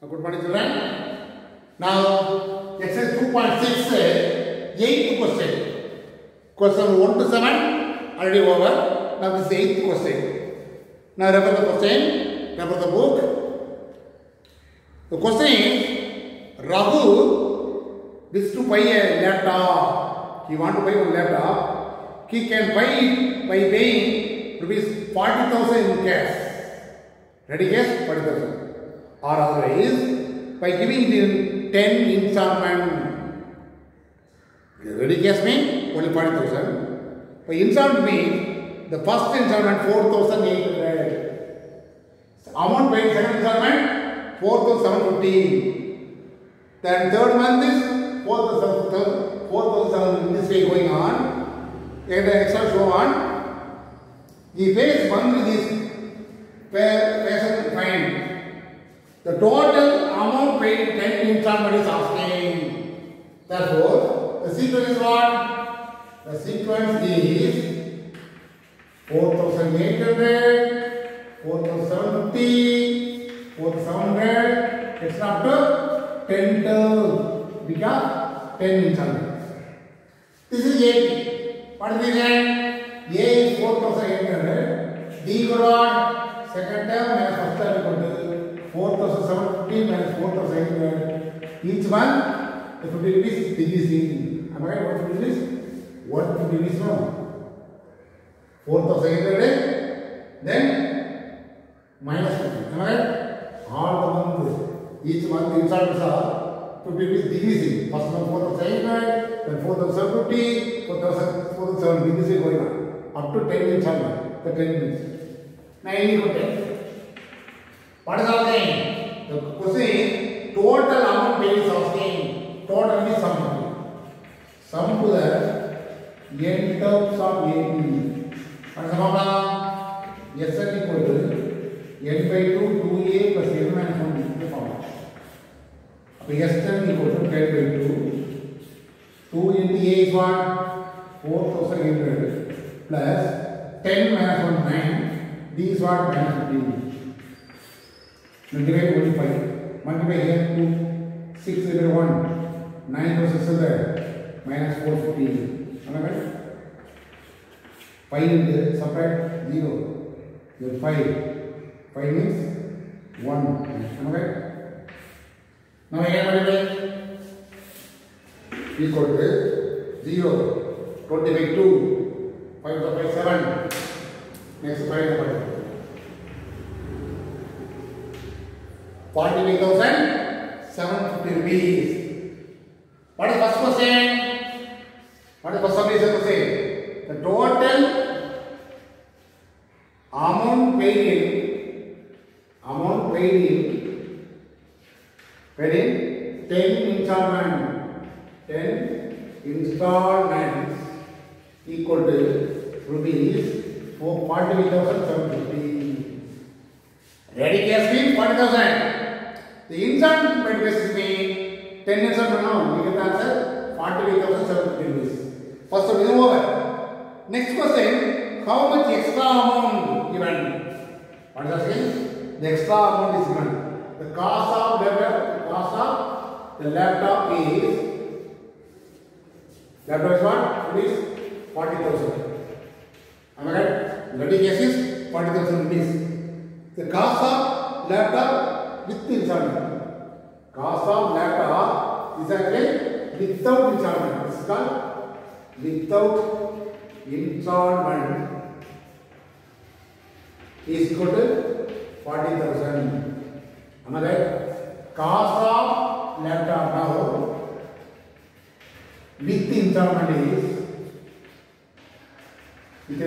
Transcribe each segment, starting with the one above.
Good morning, children. Now, exercise 2.6, 8th question. Question 1 to 7 already over. Now, this is 8th question. Now, refer the question, refer the book. The question is, Rahul wishes to buy a laptop. He wants to buy one laptop. He can buy it by paying rupees 40,000 in cash. Ready guess? 40,000. Or otherwise, by giving them 10 installment. Ready guess means only 40,000. By installment means the first installment 4,800. Amount paid second installment 4,750. Then third month is 4,700. In this way going on. And the extra so on. He pays monthly this patient fine. The total amount paid 10 installment is asking. Therefore, the sequence is what? The sequence is 4,800, 4,750, 4,700. It's up to 10 terms. We got 10 installments. This is A. What is this? A is 4,800. D equal what? Second term minus first term equal to 4,750 minus 4,800. Each one, the 50 rupees is decreasing. Am I right? What 50 rupees? 150 rupees now. 4,800. Then minus 50. Am I right? All the months. Each month the installments are 50 rupees decreasing. First month 4,800, then 4,750, 4,700. This is going on. Up to 10 installment. The 10 minutes. Now, any good 10. What is asking? The question is total amount paid is asking. Total means sum. Sum to the n terms of AP. What is the formula? Sn equal to n by 2 2a plus n minus 1 is the formula. So Sn equal to 10 by 2. 2 into a is what? 4,800 plus 10 minus 1 9. D is what? Minus 15. Multiply only 5. Multiply here 2. 6 into 1. 9 to 600. Minus 450. Am I right? 5 into subtract 0. You have 5. 5 means 1. Am I right? Now again multiply. Equal to 0. 20 by 2. 5 to 5 7. Next 5 to 5. 45,750 rupees. What is the first question? What is the first submission question? The total amount paid in 10 installments. 10 installments equal to rupees 45,750. Ready guess means 40,000. The installment basis means 10 installment now. We get the answer 45,750 rupees. First one is over. Next question, how much extra amount given? What is asking? The extra amount is given. The cost of the laptop is what? It is 40,000. Am I right? Ready guess is 40,000 rupees. The cost of laptop with installment. Cost of laptop is actually without installment. This is called without installment is equal to 40,000. Am I right? Cost of laptop now with installment is rupees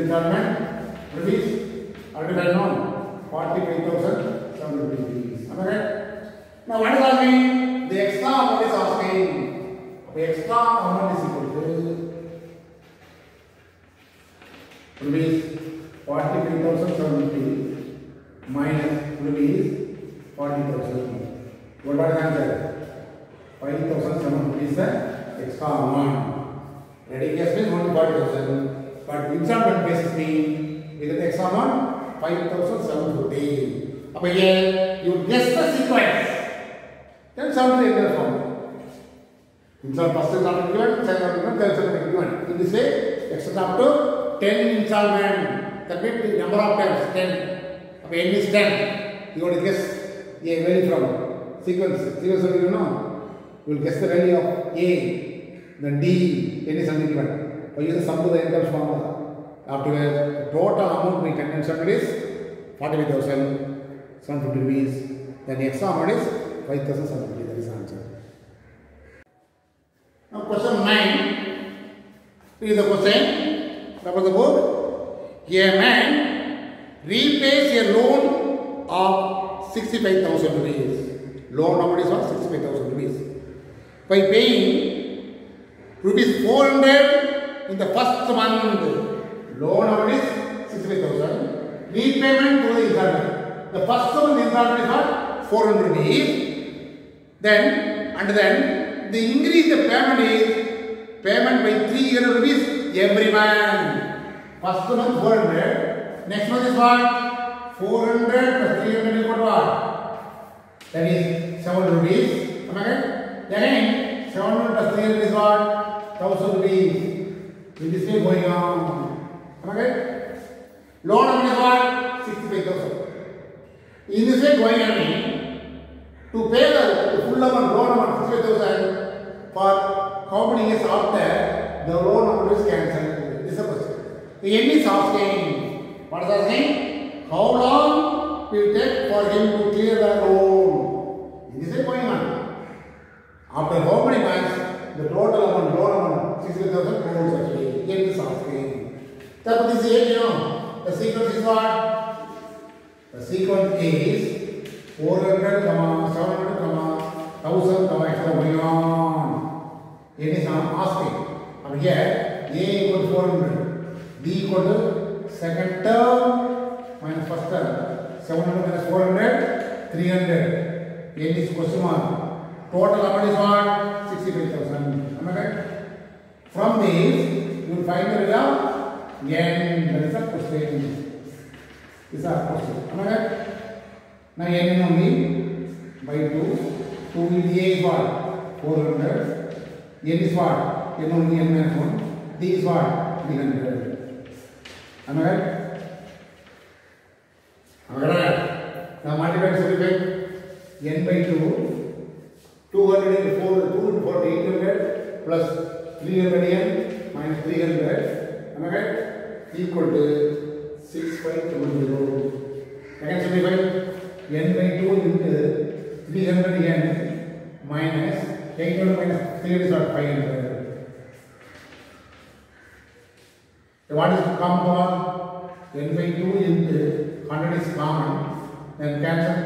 already known. 45,750 rupees. Am I right? Now what is asking? The extra amount is asking. The extra amount is equal to rupees 45,750 minus rupees 40,000. What is the answer? 5,750 is the extra amount. Ready guess means only 40,000. But installment basis means we get the extra amount 5,750. Up again, you guess the sequence. insoluble integral form. Insoluble first insoluble given, second insoluble given, third insoluble given. In this way, extend up to 10 insoluble. That means the number of times 10. If n is 10, you want to guess a value from sequence. Sequence you know. You will guess the value of a, then d, n is something given. Or use the sum to the integral formula. After the total amount we can insoluble is 45,750 rupees. Then the extra amount is 5,750. That is the answer. Now question 9. Read the question. Cover the book. A man repays a loan of 65,000 rupees. Loan amount is what? 65,000 rupees. By paying rupees 400 in the first month. Loan amount is 65,000. Repayment to the installment. The first month installment is what? 400 rupees. Then the increase the payment is payment by 300 rupees every month. First month 400. Next month is what? 400 plus 300 is what? That is 700 rupees. Am I right? Again 700 plus 300 is what? 1000 rupees. In this way going on. Am I right? Loan amount is what? 65,000. In this way going on. To pay the full amount, loan amount 65,000 for how many years after the loan amount is cancelled? This is the question. The end is asking. What is asking? How long will it take for him to clear the loan? This is going on. After how many months the total amount, loan amount 65,000 crores actually. The end is asking. That is the end, you know. The sequence is what? The sequence is 400, 700, 1000, extra going on. It is asking. And here, A equal to 400, B equal to second term minus first term. 700 minus 400, 300. N is question mark. Total amount is what? 65,000. Am I right? From this, you will find the result. N. That is the question. This is our question. Am I right? Now n only by 2. 2 will be A is what? 400. N is what? N only n minus 1. D is what? 300. Am I right? Am I right? Now multiply and simplify. N by 2. 200 into 4, 2 into 4 800 plus 300 n minus 300. Am I right? Equal to 6520. Again simplify. N by 2 into 300 n minus 800 minus 300 is what? 500. What is common? N by 2 into 100 is common. Then cancel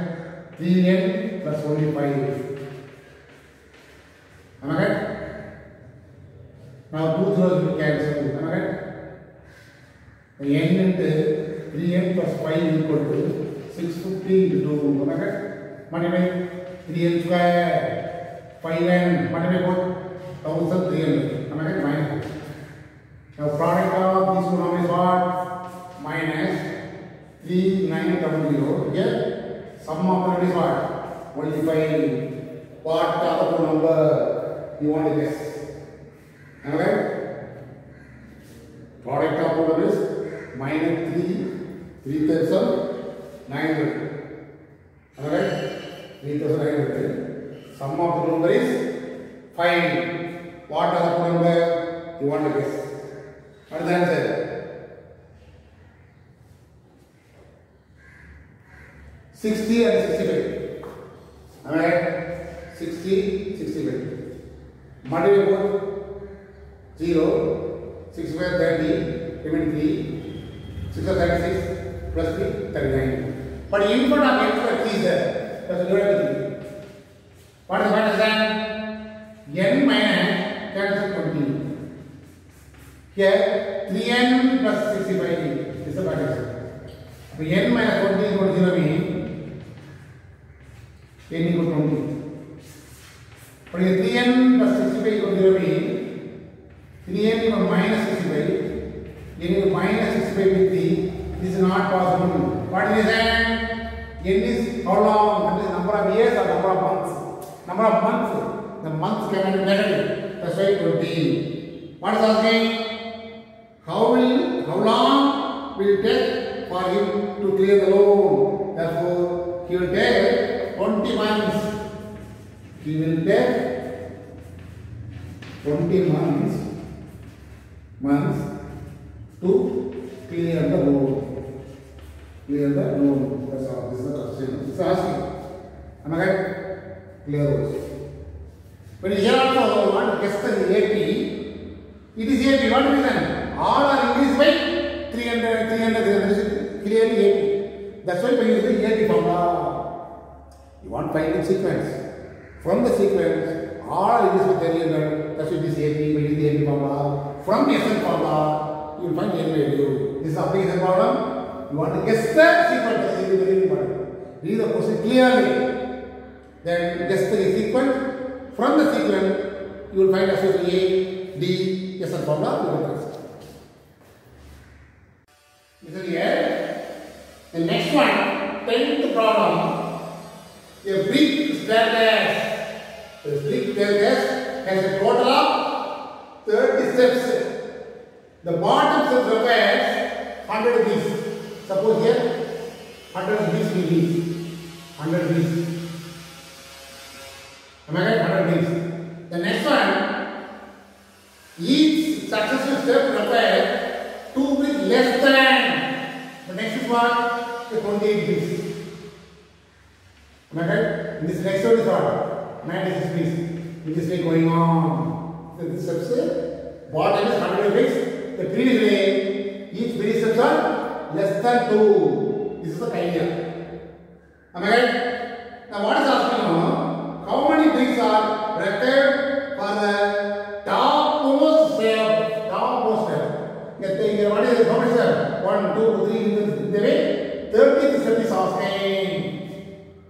3n plus only 5. Am I right? Now 2 zeros will cancel. Am I right? The n into 3n plus 5 is equal to 650 into 2. Am I right? Multiply 3n square, 5n, multiply both 1300. Am I right? Minus. Now product of these two numbers is what? Minus 3900. Here sum of them is what? Only 5. What other two number you want to guess? Am I right? Product of two numbers is minus 3900. Am I right? 3900. Sum of the number is 5. What other two number you want to guess? What is the answer? $60 and $65. Am I right? 60, 65. Multiply both 0, 65, 30, remaining 3, 6 or 36, plus 3, 39. But in front of extra 3 is there. That's the what is that? N minus cancel 20. Here 3n plus 65 is the pattern. So n minus 20 is equal to 0 means n equal to 20. But here 3n plus 65 equal to 0 means 3n equal to minus 65. N equal to minus 65 with 3. This is not possible. What is that? N is how long? That is number of years or number of months? number of months. The months cannot be negative. That's why 20. What is asking? How long will it take for him to clear the loan? Therefore, he will take 20 months. He will take 20 months to clear the loan. Clear the loan. That's all. This is the question. It's asking. Am I right? Clear those. But here also you want to guess the AP. It is AP. What reason? All are increased by 300, clearly AP. That's why we use the AP formula. You want to find the sequence. From the sequence, all are increased by 300. That's why it is AP. We use the AP formula. From the SN formula, you will find the value. This is application problem. You want to guess the sequence. This is very important. Read the question clearly. Then guess the sequence. From the sequence, you will find association A, D, SN formula. You will guess. Listen here. The next one, 10th problem. A brick staircase. The brick staircase has a total of 30 steps. The bottom steps requires 100 rupees. Suppose here 100 rupees we need. 100 rupees. Am I right? 100 rupees. The next one, each successive step requires 2 bricks less than. The next is what? The 28 bricks. Am I right? This next one is what? 96 bricks. In this way going on. So this steps, bottom is 100 bricks. The previous way, each brick steps are less than 2. This is the idea. Am I right? Now what is asking now? How many bricks are required for the topmost step? Topmost step. What is how many steps? 1, 2, 3. In the way, 30th step is asking.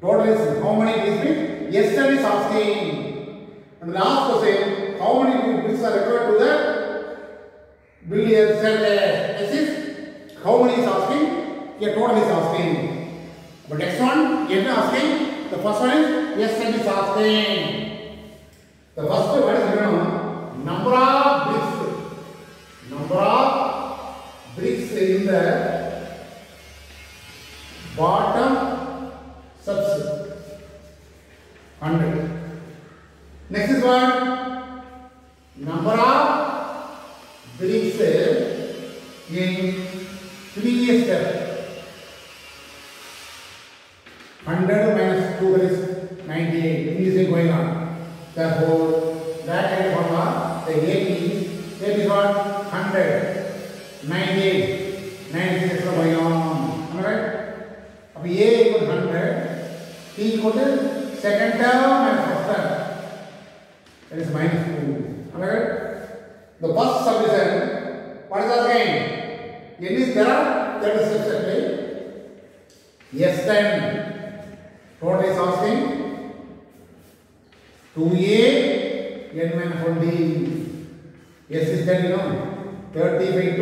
Total is how many bricks? Yes, step is asking. And the last question, how many bricks are required to the building staircase? This is how many is asking? Here total is asking. But next one, yes asking. The first one is yes step is asking. The first what is given? Number of bricks. Number of bricks in the bottom steps. 100. Next is what? Number of bricks in previous step. 100 minus 2 is 98. This is going on. Therefore, that kind of formula, the AP is what? 100, 98, 96 going on. Am I right? Now, A equal 100, T equal to second term and first term. That is minus 2. Am I right? The first subdivision, what is asking? N is there are 30 steps actually. Yes, 10. Total is asking 2A n minus 1D. S is 10, you know. 30 by 2.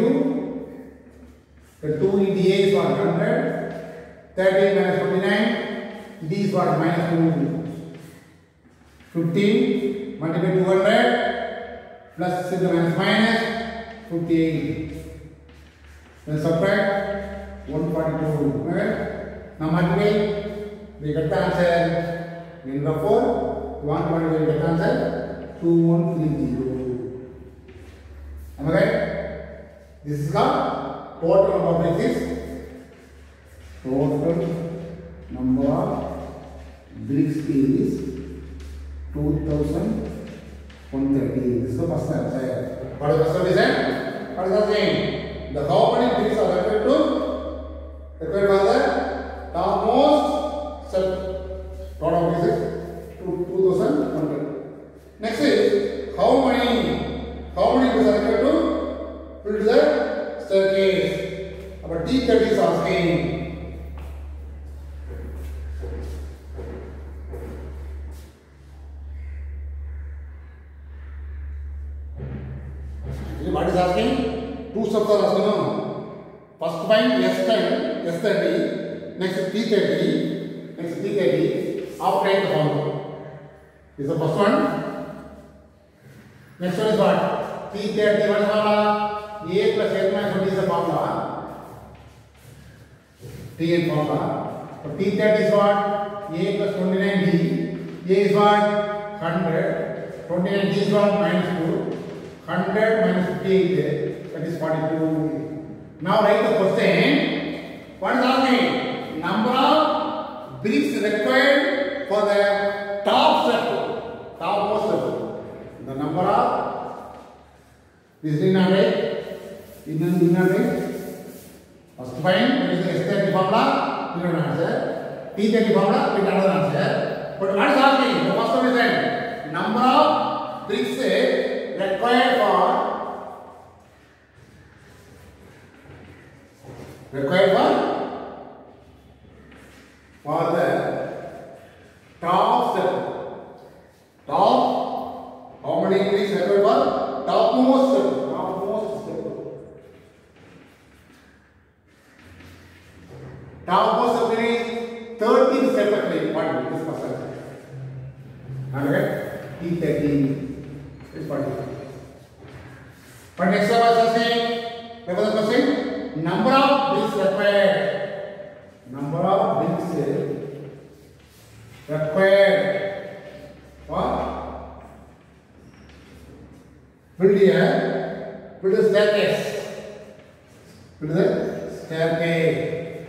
The 2 in D A is what? 100. 30 minus 29. D is what? Minus 2. 15 multiplied 200 plus 6 minus minus 58. Then subtract 142. Okay? Now multiply. We get the answer. In the 4, 1 get the answer 2130. Am I right? This is the total number of bricks. Total number of bricks is 2130. This is the first answer. What is the first reason? What is the thing? The how many bricks are required for the topmost step. Total of bricks is 2100. Next is how many bricks are required to build the staircase. Our T30 is asking. What is asking? Two steps are asking. No? First find S10, S30, next T30, next T30. After the formula. This is the first one. Next one is what? T30. What is the formula? A plus n minus 1 is the formula. Tn formula. So T30 is what? A plus 29D. A is what? 100. 29D is what? Minus 2. 100 minus 58. That is 42. Now write the question. What is asking? Number of bricks required for the top step, topmost step. The number of this is not right. In not right. First find what is the S30 formula? We don't answer. T30 formula we don't answer. But what is asking? The first one is that number of bricks required for the top step. Top. How many bricks required for topmost step? Topmost step. Topmost step means 13 step actually. What this person? Okay. T30 is 40. But next one was saying, what was the question? Number of bricks required. Number of bricks required for build a staircase. Build the staircase.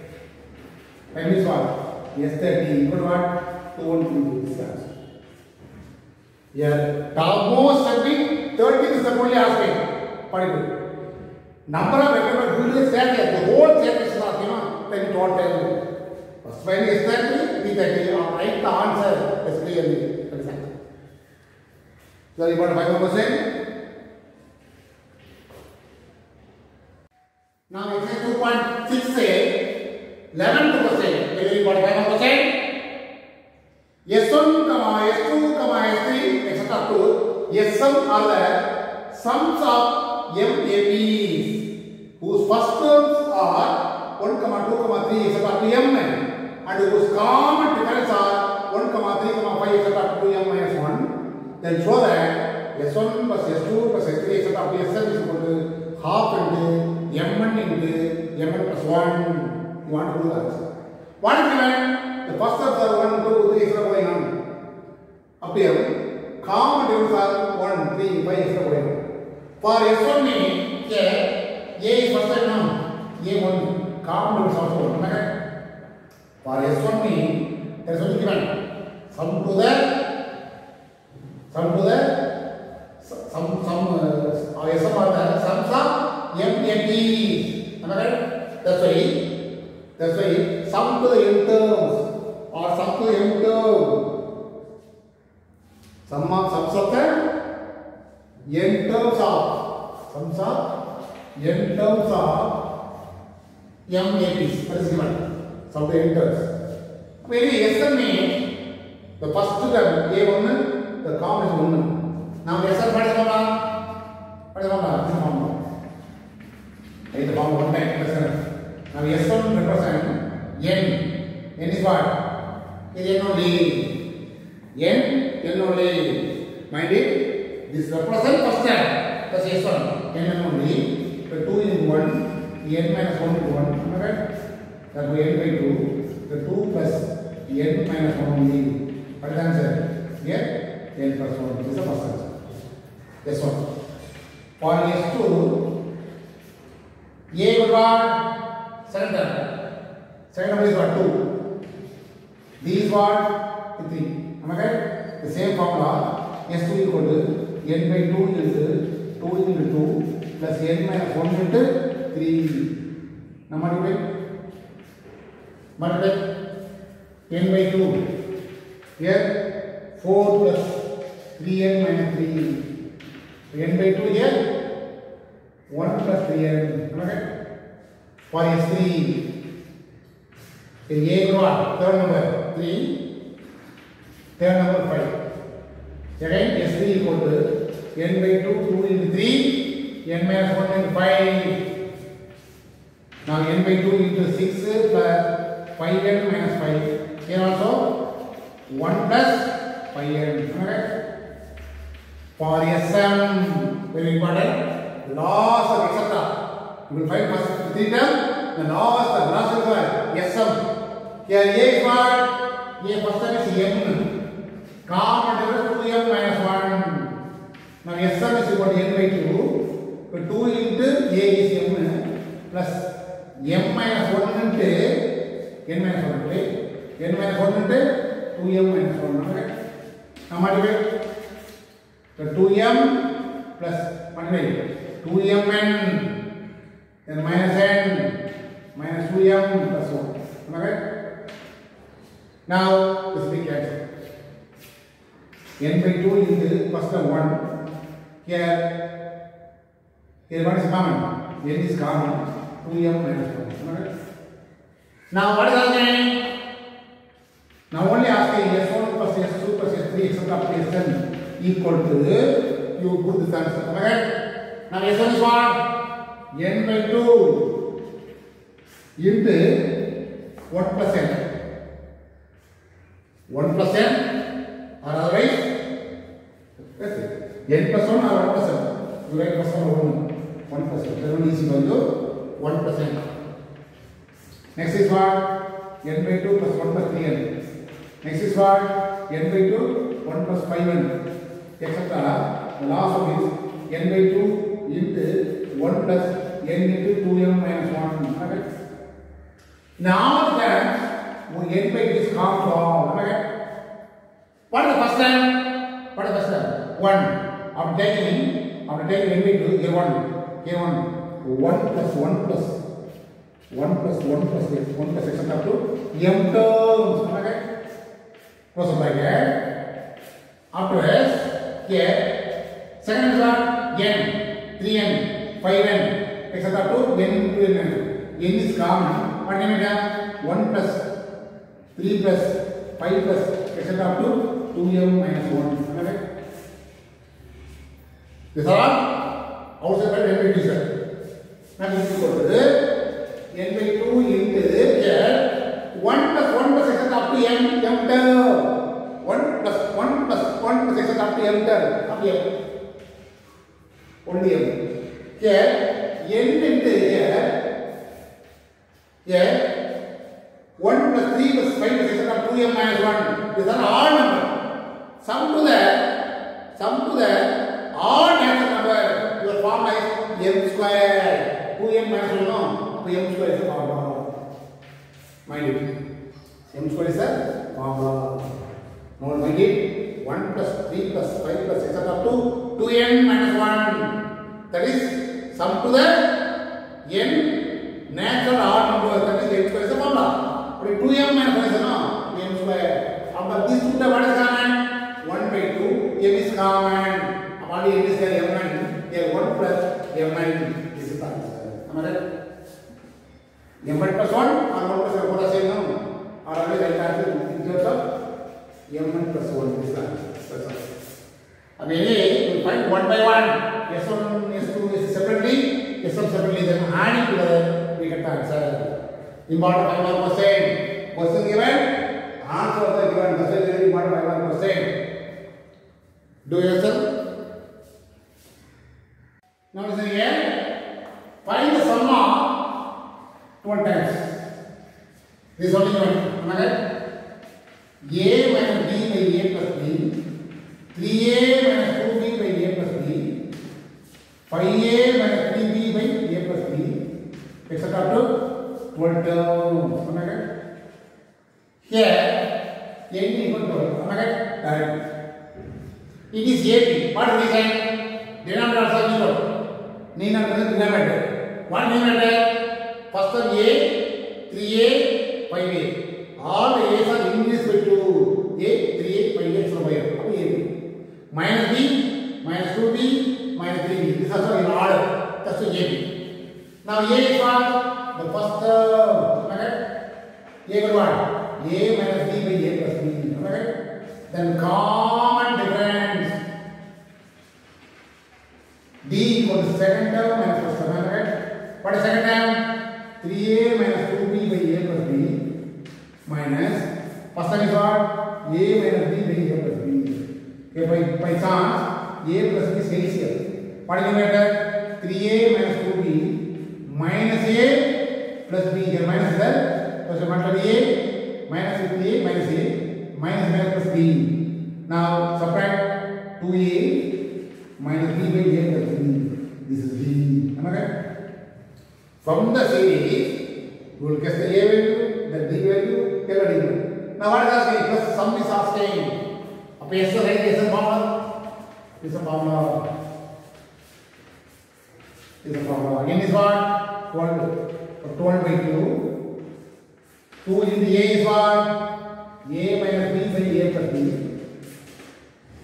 Time is what? S30. Equal to what? 2 distance. Here, topmost step is 13 step only asking. Particular. Number of required to build a staircase. The whole staircase is not, then total. First one is 30, T30. Write the answer as clearly. So you got 5%. Now exercise 2.6 say 11%. Whether you got 5%. S1, S2, S3, etc. to S1 are the sums of MAPs whose first terms are 1, 2, 3, etc. to M and whose common difference are 1, 3, 5, etc. to M minus 1. Then show that S1 plus S2 plus S3 etc. to Sn is equal to half into Mn into Mn plus 1. You want to do that. What is given? The first terms are 1, 2, 3 etc. going on. Up here, common difference are 1, 3, 5 etc. going on. For S1 means here, A is first time now. A1, common difference also 1. For S1 means there is only given sum to the SM are the sums of MAPs. Am I right? That's why sum to the n terms or sum to the m term. Sums of the n terms of sums of n terms of MAPs. That is given. Sum to n terms. Maybe SM means the first term A1, the common is 1. Now SM what is the formula? What is the formula? This is the formula. Write the formula one time. Now S1 represents N. N is what? Is N only. N only. Mind it. This represents first term. That's S1. N only. The 2 is 1. N minus 1 is 1. Okay? That will N by 2. The 2 plus N minus 1 only. What is the answer? Here? N plus 1. This is the first answer. S1. For S2, A will what? Second term. Second term is what? 2. B is what? 3. Am I right? The same formula. S2 equal to N by 2 is 2 into 2 plus N minus 1 into 3. Now multiply. N by 2. Here 4 plus 3N minus 3. N by 2 here 1 plus 3N. Okay? For S3, A what? Third number 3, third number 5. Again S3 equal to N by 2, 2 into 3, N minus 1 into 5. Now N by 2 into 6 plus 5N minus 5. Here also 1 plus 5N. Okay? For Sm, very important, loss of etc. You will find first three terms, the loss is what? Sm. Here A is what? A first term is M. Common difference 2m minus 1. Now Sm is equal to n by 2. So 2 into A is m plus m minus 1 into n minus 1 into n minus 1 into 2m minus 1. Okay? Now multiply. So 2m plus multiply 2mn then minus n minus 2m plus 1. Okay? Now this big cancel. N by 2 into first term 1. Here what is common? N is common. 2m minus 1. Okay? Now what is happening? Now only asking S1 plus S2 plus S3 etc. up to Sn equal to, you put this answer. Okay? Now S1 is what? N by 2 into what plus n? 1 plus n or otherwise n plus 1 or 1 plus n. You write plus 1 or 1 plus n. That one is equal to 1 plus n. Next is what? N by 2 plus 1 plus 3n. Next is what? N by 2 1 plus 5n. Etc. The last one is n by 2 into 1 plus n into 2m minus 1. Okay? Now that n by 2 is common to all. Okay? What is the first term? What is the first term? 1. After taking n by 2, here 1. Here 1. 1 plus 1 plus 1 plus 1 plus 1 plus etc. up to m terms. Okay? Close the bracket. Afterwards, here, second is what? N, 3n, 5n, etc. to n into n. N is common. What name it is? 1 plus 3 plus 5 plus etc. up to 2m minus 1. Okay? This is all outside by n by 2 sir. Now this is equal to n by 2 into here 1 plus 1 plus etc. up to m term. 1 plus 1 plus 1 plus etc. up to m term. Up to m. Only m. Here n into here 1 plus 3 plus 5 plus etc. up to 2m minus 1. These are all numbers. Sum to the all natural number. Your formula is m square. 2m minus 1 no. So m square is the formula. Mind it. M square is the formula. Now mind it. 1 plus 3 plus 5 plus etc. up to 2n minus 1. That is sum to the n natural odd number. That is m square is the formula. But 2m minus 1 is no. M square. After this two what is common? 1 by 2. M is common. Only m is there mn. Here 1 plus mn. This is the answer. Am I right? mn plus 1 or 1 plus 1 both are same now. Or always I have to in terms of mn plus 1 is the answer. That's all. And anyway, you will find 1 by 1. S1, S2 is separately, S1 separately. Then adding together, we get the answer. Important 5 mark question. Question given, answer of the given question is important 5 mark question. Do yourself. Now listen here. Find the sum of 12 times. This is only one. Am I right? A minus b by a plus b. 3a minus 2b by a plus b. 5a minus 3b by a plus b. Etc. to 12 terms. Am I right? Here, n equal to 12. Am I right? It is ab. What is the denominator also equal? Denominator. What denominator? First one a, 3a, 5a. All the a's are increased by 2. A, 3a, 5a, so by a. Minus b, minus 2b, minus 3b. This is also in order. That's the ab. Now a is what? The first term. Okay? A equal what? A minus b by a plus b. Okay? Then common difference. D equal to second term minus first term. Right? What is second term? 3a minus 2b by a plus b minus first term is what? A minus b by a plus b. Okay, by chance A plus B is LCM. What is the matter? 3A minus 2B minus A plus B. Here minus is there. So multiply A minus 3A minus A minus plus B. Now subtract 2A minus B by A plus B. This is B. Am I right? From the series, you will guess the A value, the D value, the D value. Now what is asking? Plus sum is asking. Up yes or right? Yes or formula? This is a formula. This is a formula. Again is what? 12. So 12 by 2. 2 in the A is what? A minus B by A plus B.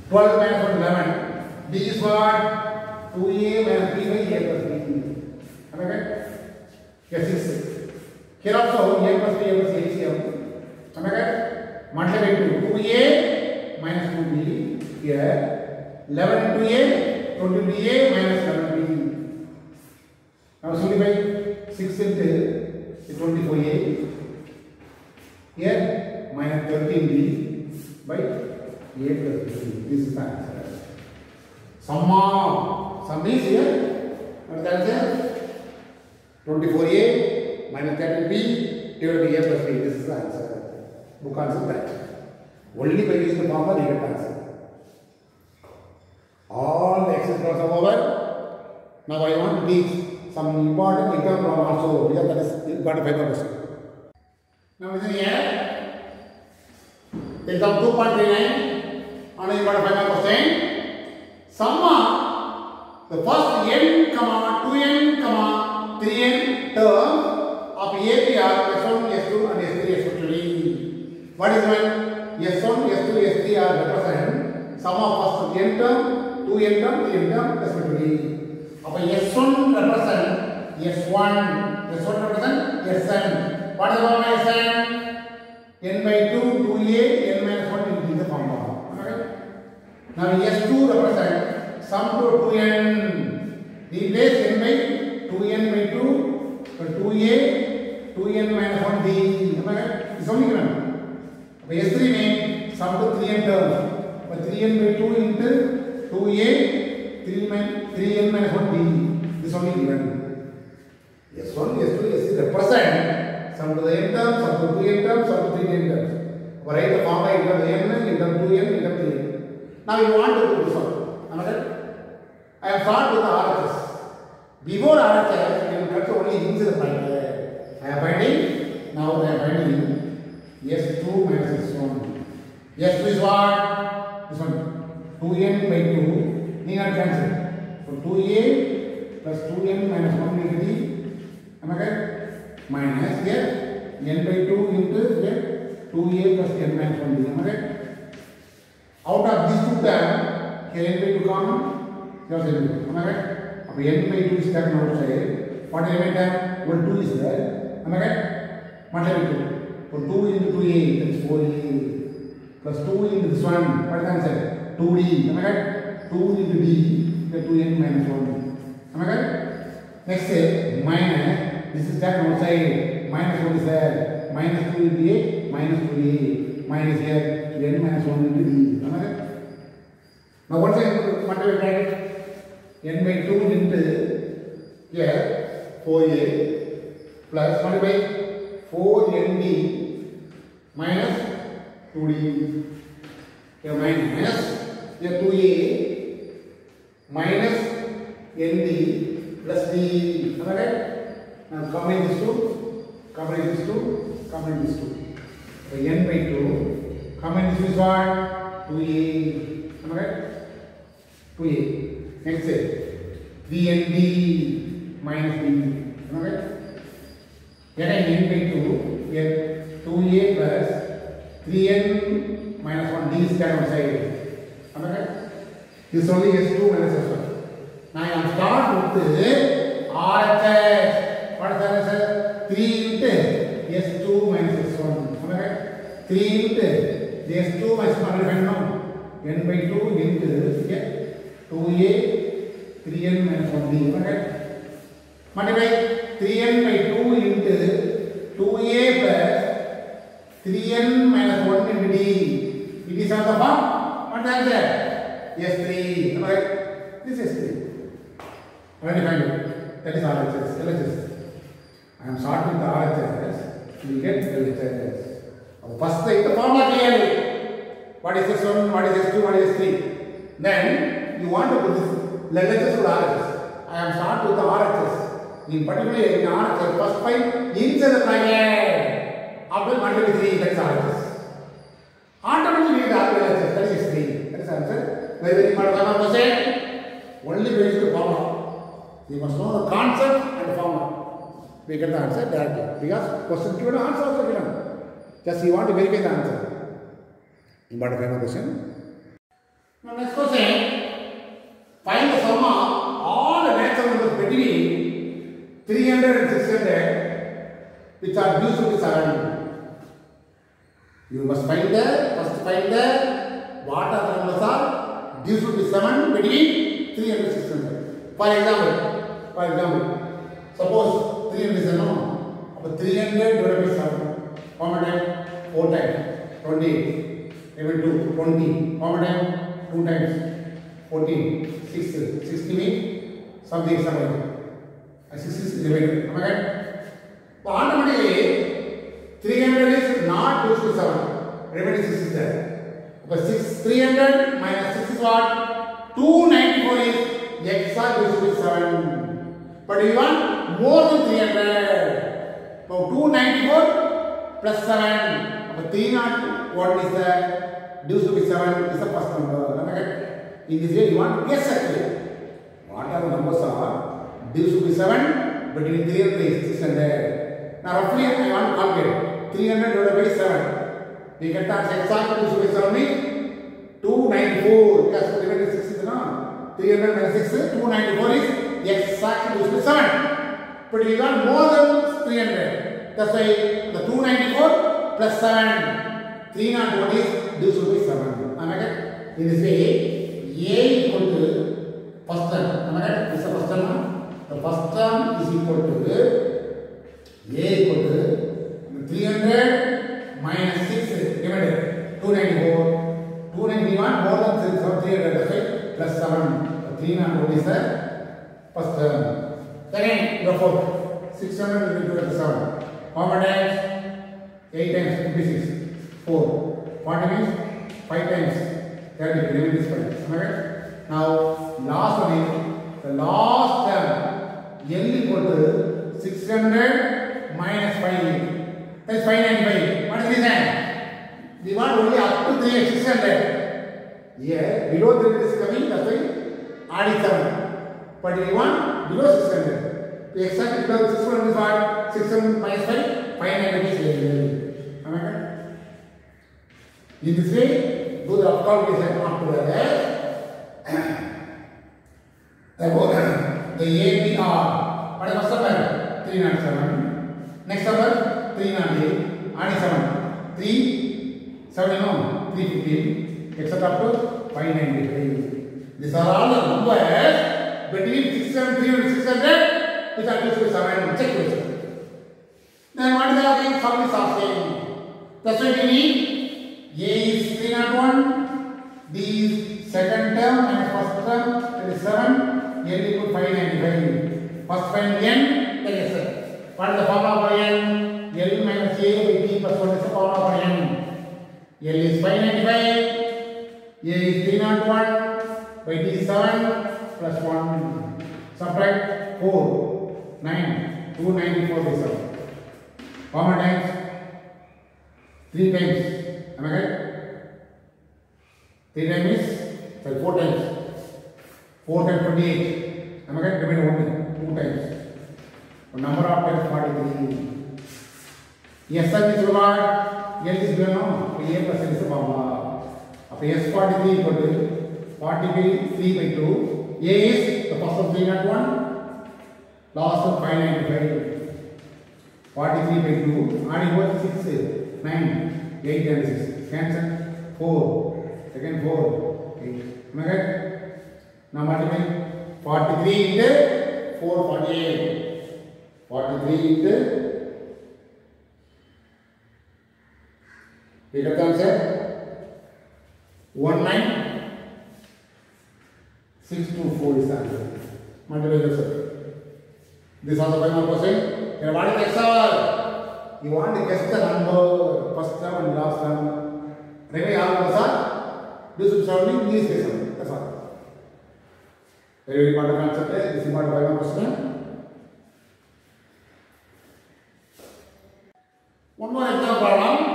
12 minus 1 11. B is what? 2A minus B by A plus B. Am I right? Yes, yes. Here also A plus B plus LCM. Am I right? Multiply by 2. 2A minus 2B. Here 11 into A, 20A minus 11B. Now simplify 6 into 24A. Here minus 13B by A plus B. This is the answer. Sum is here. What is the answer? 24A minus 13B divided by A plus B. This is the answer. Book answer that. Only by using the formula you get the answer. All the exercise are over. Now I want to teach some important exam problem also. Because that is got a 5%. Now listen here. Exam 2.39. And you got a 5%. Sum the first n, 2n, 3n terms of APR S1, S2 and S3 respectively. What is meant? S1, S2, S3 are represent sum of first n term, 2n term, 3n term respectively. S1 represent S1, S1 represent Sn. What is the formula Sn? N by 2, 2a, n minus 1 will be the formula. Okay? Now S2 represent sum to 2n. Replace n by 2n by 2, 2a, 2n minus 1d. Am I right? It's only given. S3 means sum to 3n terms. But 3n by 2 into 2a, 3n minus 1d. This only given. S1, S2, S3 represent sum to the n terms, sum to 2n terms, sum to 3n terms. Write the formula in terms of n, in terms of 2n, in terms of 3n. Now you want to do this one. Am I right? I have started with the RHS. Before RHS, we will cut only inside the point. I am finding, now I am finding S2 minus S1. S2 is what? This one. 2n by 2. Need not cancel. So 2a plus 2n minus 1 will be, am I right? Minus here, n by 2 into here, 2a plus n minus 1 will be, am I right? Out of these two terms, here n by 2 common, here also n by 2. Am I right? N by 2 is taken outside. What is n term? 2 is there. Am I right? Multiply 2. So 2 into 2a, that is 4a. Plus 2 into this one. What is the answer? 2d. Am I right? 2 into d, the 2n minus 1. Am I right? Next say minus. This is taken outside. Minus 1 is there. Minus 2 into a, minus 2a. Minus here, n minus 1 into d. Am I right? Now what is the multiply bracket? N by 2 into here 4a plus multiply 4nd minus 2d. Here minus here 2a minus nd plus d. Am I right? Now combine these two, combine these two, combine these two. So n by 2, combine this is what? 2a. Am I right? 2a. Next say 3nd minus d. Am I right? Here n by 2, here 2a plus 3n minus 1d is taken outside. Am I right? This only S2 minus S1. Now I am start with the RHS. What is the answer? 3 into S2 minus S1. Am I right? 3 into the S2 minus 1 now. N by 2 into here 2a 3n minus 1d. Okay? Multiply 3n by 2 into 2a plus 3n minus 1 into d. It is on the form. What is the answer? S3. Am I right? This is S3. When you find it, that is RHS, LHS. I am starting the RHS, you will get LHS. First the formula clearly. What is S1, what is S2, what is S3. Then you want to put this LHS or RHS. I am starting with the RHS. In particular, in RHS, first find inside the bracket. After 1 to 3, that is RHS. Automatically we get LHS, that is S3. That is answer. Very important question. Only based on the formula. You must know the concept and the formula. We get the answer directly. Because question given, answer also given. Just you want to verify the answer. Important final question. Now next question. Find the sum of all the natural numbers between 300 and 600 which are due to 7. You must find the what are the numbers are due to 7 between 300 and 600. For example, suppose 300 is a no. 300 divided by 7. How many times? 4 times. 28. Even 2. 20. How many times? 2 times. 14. 6. 60 means something. 6 is divided. Am I right? So automatically 300 is not equal to 7. Remaining 6 is there. But 300 minus 6 is what? 294 is exactly equal to 7. But we want more than 300. So 294 plus 7. But 301 is the due to 7 is the first number. Am I right? In this way, you want to guess actually. What are the numbers are due to 7 between 300 and 600. Now roughly I want to calculate 300 divided by 7. We get that exactly due to 7 means 294. Because divided by 6 is no. 300 minus 6, 294 is exactly due to 7. But we want more than 300. That's why the 294 plus 7. 301 is due to 7. Am I right? In this way, A equal to first term. Am I right? This is the first term. The first term is equal to A equal to 300 minus 6 divided 294. 291 more than 300. That's why plus 7. 301 is the first term. Second, the fourth. 600 into 7. How many times? 8 times 56. 4. 40 means 5 times 30. Remaining is 5. Am I right? Now, last one is the last term. L equal to 600 minus 5. That is 595. What is the reason? We want only up to 600. Here, below 300 is coming. That's why add 7. But we want below 600. The exact below 600 is what? 600 minus 5. 590 is am I right? In this way, do the calculation after the APR. What is the first number? 397. Next number 398. Add 7. 3, 7 no, 315. Etc. up to 595. These are all the numbers between 600, 300, 600 which are due to 7. Check this. Then what is the other sum is asking? That's why we need A is 301, B is second term and first term, that is 7, N equal 595. First find N, then S. What is the formula for N? L minus A by T plus 1 is the formula for N. L is 595, A is 301, by T is 7 plus 1. Subtract 4, 9, 294 is 7. How many times? 3 times. Am I right? 3 times is 4 times. 4 times 28. Am I right? Remain only 2 times. The number of times 43. Yes, sir, is what? L is given now. A plus L is the formula. S43 equal to 43 by 2. A is the first of 301. Last of 595. 43 by 2. Adding both 6, 9, 8 and 6. Cancel. 4. Second 4. 8. Am I right? Now multiply 43 into 4, 48. 43 into. We get the answer. 19. 624 is the answer. Multiply yourself. This also 5 more question. Here, what is the XOR? You want to guess the number, first term and last term. Anyway, all numbers are do some solving, please guess them. That's all. Very important concept. This is about 5 more question. One more example problem.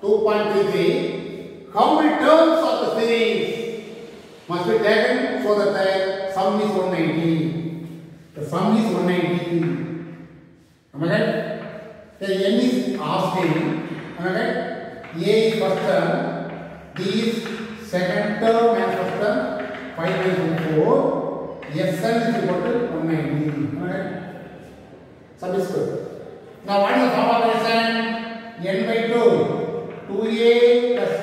2.33. How many terms of the series must be taken so that the sum is 190? The sum is 190. Am I right? The n is asking. Am I right? A is first term, D is second term and first term, 5 minus 4. Sn is equal to 190. Am I right? Sum is good. Now what is the form of Sn? N by 2. 2a plus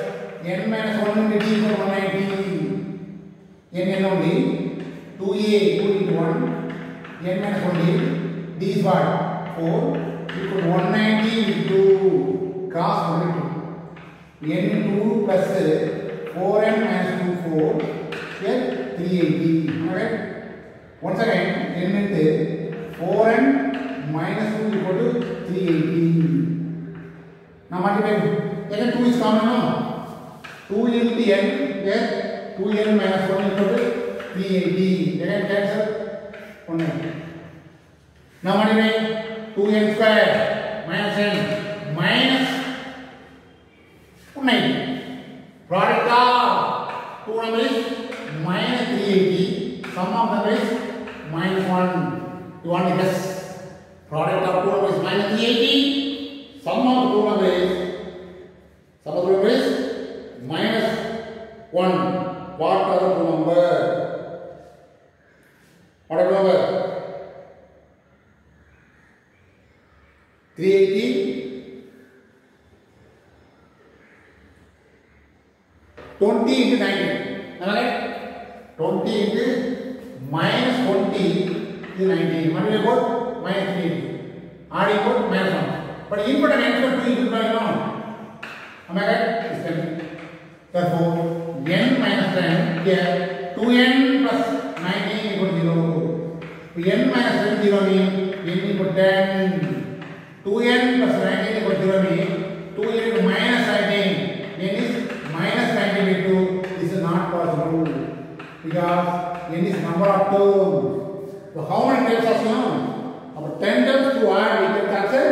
n minus 1 into d equal to 190. N only 2a 2 into 1 n minus 1d d is what 4 equal to 190 into cos 190 n 2 plus 4n minus 2 4 here 380. Alright, once again n into 4n minus 2 equal to 380. Now multiply. Again 2 is common now. 2 into n here 2n minus 1 equal to 380. Again cancel 190. Now multiply 2n square minus n minus 190. Product of two numbers minus 380. Sum of numbers minus 1. You want to guess? Product of two numbers minus 380. Sum of two numbers minus 1. What are the two numbers? What are the number? 380 20 into 90. Am I right? 20 into minus 20 is 90. Multiply both minus 380. Adding both minus 1. But input and output 2 input by now. Am I right? Is 10. Therefore, n minus 10 here 2n plus 19 equal to 0. n minus 10 0 means n equal to 10. 2n plus 19 equal to 0 means 2 into minus 19. N is minus 19 by 2. This is not possible because n is number of terms. So how many terms are shown? About 10 terms to add we can cancel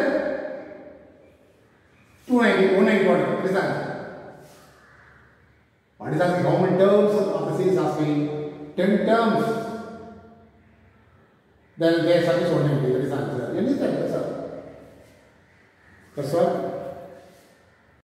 290, 190. What is that? What is asking? How many terms of the series asking? 10 terms. Then their sum is 190. That is the answer. N is the answer. That's what.